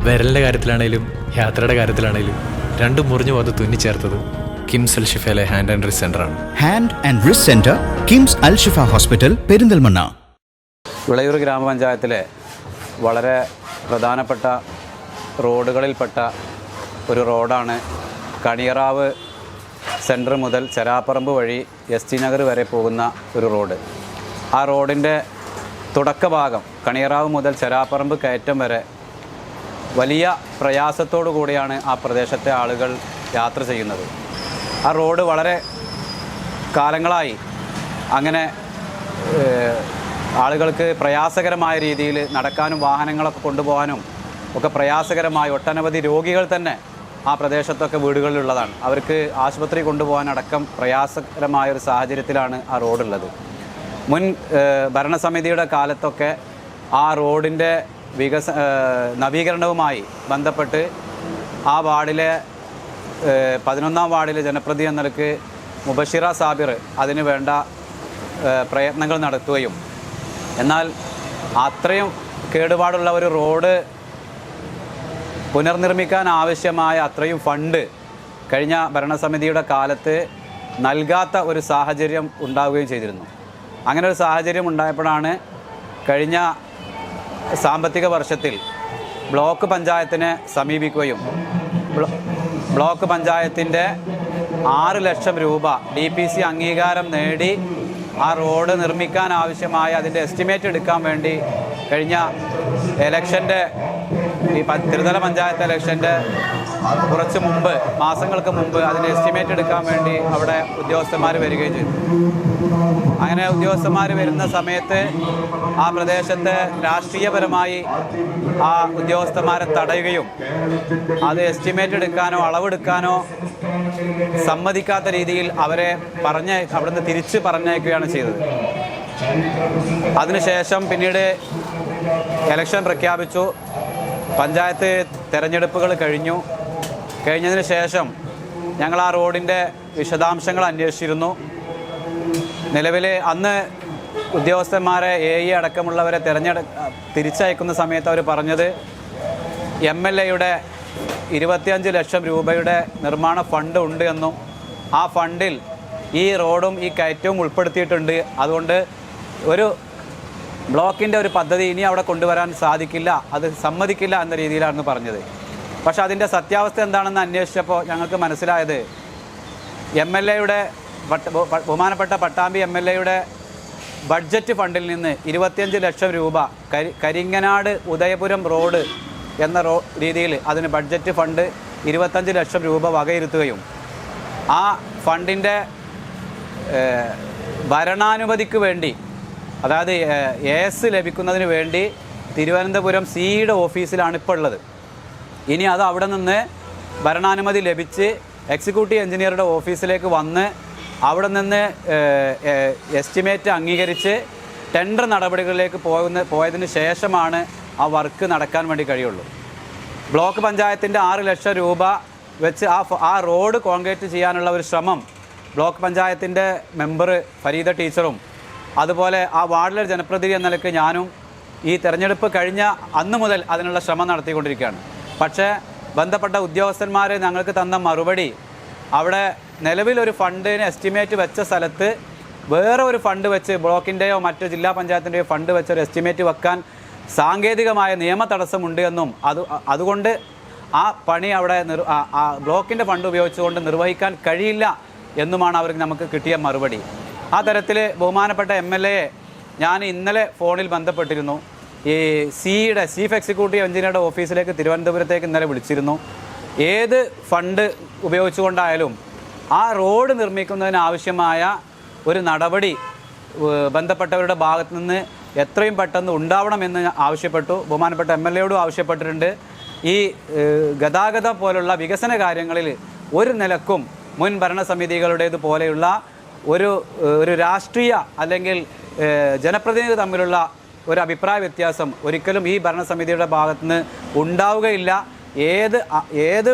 വിരലിൻ്റെ കാര്യത്തിലാണേലും യാത്രയുടെ കാര്യത്തിലാണേലും രണ്ടും മുറിഞ്ഞു പോകാതെ തുന്നിച്ചേർത്തത് കിംസ് അൽ ഷിഫയിലെ ഹാൻഡ് ആൻഡ് റിസ്റ്റ് സെൻ്ററാണ്. Hand and wrist centre, KIMS Al Shifa hospital, Perinthalmanna. Vilayur ഗ്രാമപഞ്ചായത്തിലെ വളരെ പ്രധാനപ്പെട്ട റോഡുകളിൽപ്പെട്ട ഒരു റോഡാണ് കണിയറാവ് സെൻറ്റർ മുതൽ ചെരാപ്പറമ്പ് വഴി എസ് ടി നഗർ വരെ പോകുന്ന ഒരു റോഡ്. ആ റോഡിൻ്റെ തുടക്ക ഭാഗം കണിയറാവ് മുതൽ ചെരാപ്പറമ്പ് കയറ്റം വരെ വലിയ പ്രയാസത്തോടു കൂടിയാണ് ആ പ്രദേശത്തെ ആളുകൾ യാത്ര ചെയ്യുന്നത്. ആ റോഡ് വളരെ കാലങ്ങളായി അങ്ങനെ ആളുകൾക്ക് പ്രയാസകരമായ രീതിയിൽ നടക്കാനും വാഹനങ്ങളൊക്കെ കൊണ്ടുപോകാനും ഒക്കെ പ്രയാസകരമായി ഒട്ടനവധി രോഗികൾ തന്നെ ആ പ്രദേശത്തൊക്കെ വീടുകളിലുള്ളതാണ്. അവർക്ക് ആശുപത്രി കൊണ്ടുപോകാനടക്കം പ്രയാസകരമായൊരു സാഹചര്യത്തിലാണ് ആ റോഡുള്ളത്. മുൻ ഭരണസമിതിയുടെ കാലത്തൊക്കെ ആ റോഡിൻ്റെ നവീകരണവുമായി ബന്ധപ്പെട്ട് ആ വാർഡിലെ 11ാം വാർഡിലെ ജനപ്രതി എന്ന നിലയ്ക്ക് മുബഷിറ സാബിർ അതിന് വേണ്ട പ്രയത്നങ്ങൾ നടത്തുകയും എന്നാൽ അത്രയും കേടുപാടുള്ള ഒരു റോഡ് പുനർനിർമ്മിക്കാൻ ആവശ്യമായ അത്രയും ഫണ്ട് കഴിഞ്ഞ ഭരണസമിതിയുടെ കാലത്ത് നൽകാത്ത ഒരു സാഹചര്യം ഉണ്ടാവുകയും ചെയ്തിരുന്നു. അങ്ങനെ ഒരു സാഹചര്യം ഉണ്ടായപ്പോഴാണ് കഴിഞ്ഞ സാമ്പത്തിക വർഷത്തിൽ ബ്ലോക്ക് പഞ്ചായത്തിനെ സമീപിക്കുകയും ബ്ലോക്ക് പഞ്ചായത്തിൻ്റെ 6 ലക്ഷം രൂപ DPC അംഗീകാരം നേടി ആ റോഡ് നിർമ്മിക്കാൻ ആവശ്യമായ അതിൻ്റെ എസ്റ്റിമേറ്റ് എടുക്കാൻ വേണ്ടി കഴിഞ്ഞ ഇലക്ഷൻ്റെ ഈ ത്രിതല പഞ്ചായത്ത് ഇലക്ഷൻ്റെ കുറച്ച് മുമ്പ്, മാസങ്ങൾക്ക് മുമ്പ് അതിൻ്റെ എസ്റ്റിമേറ്റ് എടുക്കാൻ വേണ്ടി അവിടെ ഉദ്യോഗസ്ഥന്മാർ വരികയും ചെയ്തു. അങ്ങനെ ഉദ്യോഗസ്ഥന്മാർ വരുന്ന സമയത്ത് ആ പ്രദേശത്തെ രാഷ്ട്രീയപരമായി ആ ഉദ്യോഗസ്ഥന്മാരെ തടയുകയും അത് എസ്റ്റിമേറ്റ് എടുക്കാനോ അളവെടുക്കാനോ സമ്മതിക്കാത്ത രീതിയിൽ അവരെ അവിടുന്ന് തിരിച്ച് പറഞ്ഞയക്കുകയാണ് ചെയ്തത്. അതിനുശേഷം പിന്നീട് ഇലക്ഷൻ പ്രഖ്യാപിച്ചു. പഞ്ചായത്ത് തെരഞ്ഞെടുപ്പുകൾ കഴിഞ്ഞതിന് ശേഷം ഞങ്ങൾ ആ റോഡിൻ്റെ വിശദാംശങ്ങൾ അന്വേഷിച്ചിരുന്നു. നിലവിൽ അന്ന് ഉദ്യോഗസ്ഥന്മാരെ AE അടക്കമുള്ളവരെ തിരിച്ചയക്കുന്ന സമയത്ത് അവർ പറഞ്ഞത് MLAയുടെ 25 ലക്ഷം രൂപയുടെ നിർമ്മാണ ഫണ്ട് ഉണ്ട് എന്നും ആ ഫണ്ടിൽ ഈ റോഡും ഈ കയറ്റവും ഉൾപ്പെടുത്തിയിട്ടുണ്ട്, അതുകൊണ്ട് ഒരു ബ്ലോക്കിൻ്റെ ഒരു പദ്ധതി ഇനി അവിടെ കൊണ്ടുവരാൻ സാധിക്കില്ല, അത് സമ്മതിക്കില്ല എന്ന രീതിയിലാണ് പറഞ്ഞത്. പക്ഷേ അതിൻ്റെ സത്യാവസ്ഥ എന്താണെന്ന് അന്വേഷിച്ചപ്പോൾ ഞങ്ങൾക്ക് മനസ്സിലായത് MLAയുടെ ബഹുമാനപ്പെട്ട പട്ടാമ്പി MLAയുടെ ബഡ്ജറ്റ് ഫണ്ടിൽ നിന്ന് 25 ലക്ഷം രൂപ കരിങ്ങനാട് ഉദയപുരം റോഡ് എന്ന രീതിയിൽ അതിന് ബഡ്ജറ്റ് ഫണ്ട് 25 ലക്ഷം രൂപ വകയിരുത്തുകയും ആ ഫണ്ടിൻ്റെ ഭരണാനുമതിക്ക് വേണ്ടി, അതായത് AS ലഭിക്കുന്നതിന് വേണ്ടി തിരുവനന്തപുരം CEയുടെ ഓഫീസിലാണ് ഇപ്പോൾ ഉള്ളത്. ഇനി അത് അവിടെ നിന്ന് ഭരണാനുമതി ലഭിച്ച് എക്സിക്യൂട്ടീവ് എഞ്ചിനീയറുടെ ഓഫീസിലേക്ക് വന്ന് അവിടെ നിന്ന് എസ്റ്റിമേറ്റ് അംഗീകരിച്ച് ടെൻഡർ നടപടികളിലേക്ക് പോയതിന് ശേഷമാണ് ആ വർക്ക് നടക്കാൻ വേണ്ടി കഴിയുള്ളൂ. ബ്ലോക്ക് പഞ്ചായത്തിൻ്റെ 6 ലക്ഷം രൂപ വെച്ച് ആ റോഡ് കോൺക്രീറ്റ് ചെയ്യാനുള്ള ഒരു ശ്രമം ബ്ലോക്ക് പഞ്ചായത്തിൻ്റെ മെമ്പർ ഫരീദ ടീച്ചറും അതുപോലെ ആ വാർഡിലെ ജനപ്രതിനിധി എന്ന നിലയ്ക്ക് ഞാനും ഈ തെരഞ്ഞെടുപ്പ് കഴിഞ്ഞ അന്ന് മുതൽ അതിനുള്ള ശ്രമം നടത്തിക്കൊണ്ടിരിക്കുകയാണ്. പക്ഷേ ബന്ധപ്പെട്ട ഉദ്യോഗസ്ഥന്മാർ ഞങ്ങൾക്ക് തന്ന മറുപടി, അവിടെ നിലവിലൊരു ഫണ്ടിന് എസ്റ്റിമേറ്റ് വെച്ച സ്ഥലത്ത് വേറെ ഒരു ഫണ്ട് വെച്ച് ബ്ലോക്കിൻ്റെയോ മറ്റ് ജില്ലാ പഞ്ചായത്തിൻ്റെയോ ഫണ്ട് വെച്ച് ഒരു എസ്റ്റിമേറ്റ് വെക്കാൻ സാങ്കേതികമായ നിയമ തടസ്സമുണ്ട് എന്നും അതുകൊണ്ട് ആ പണി അവിടെ ബ്ലോക്കിൻ്റെ ഫണ്ട് ഉപയോഗിച്ചുകൊണ്ട് നിർവഹിക്കാൻ കഴിയില്ല എന്നുമാണ് അവർക്ക് നമുക്ക് കിട്ടിയ മറുപടി. ആ തരത്തിൽ ബഹുമാനപ്പെട്ട MLAയെ ഞാൻ ഇന്നലെ ഫോണിൽ ബന്ധപ്പെട്ടിരുന്നു. ഈ CEയുടെ ചീഫ് എക്സിക്യൂട്ടീവ് എഞ്ചിനീയറുടെ ഓഫീസിലേക്ക് തിരുവനന്തപുരത്തേക്ക് ഇന്നലെ വിളിച്ചിരുന്നു. ഏത് ഫണ്ട് ഉപയോഗിച്ചുകൊണ്ടായാലും ആ റോഡ് നിർമ്മിക്കുന്നതിന് ആവശ്യമായ ഒരു നടപടി ബന്ധപ്പെട്ടവരുടെ ഭാഗത്തു നിന്ന് എത്രയും പെട്ടെന്ന് ഉണ്ടാവണമെന്ന് ആവശ്യപ്പെട്ടു. ബഹുമാനപ്പെട്ട MLAയോടും ആവശ്യപ്പെട്ടിട്ടുണ്ട്. ഈ ഗതാഗതം പോലുള്ള വികസന കാര്യങ്ങളിൽ ഒരു നിലക്കും മുൻ ഭരണസമിതികളുടേതുപോലെയുള്ള ഒരു രാഷ്ട്രീയ അല്ലെങ്കിൽ ജനപ്രതിനിധി തമ്മിലുള്ള ഒരു അഭിപ്രായ വ്യത്യാസം ഒരിക്കലും ഈ ഭരണസമിതിയുടെ ഭാഗത്തുനിന്ന് ഉണ്ടാവുകയില്ല. ഏത്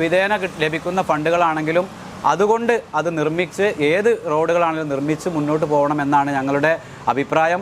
വിധേന ലഭിക്കുന്ന ഫണ്ടുകളാണെങ്കിലും അതുകൊണ്ട് അത് നിർമ്മിച്ച് ഏത് റോഡുകളാണെങ്കിലും നിർമ്മിച്ച് മുന്നോട്ട് പോകണമെന്നാണ് ഞങ്ങളുടെ അഭിപ്രായം.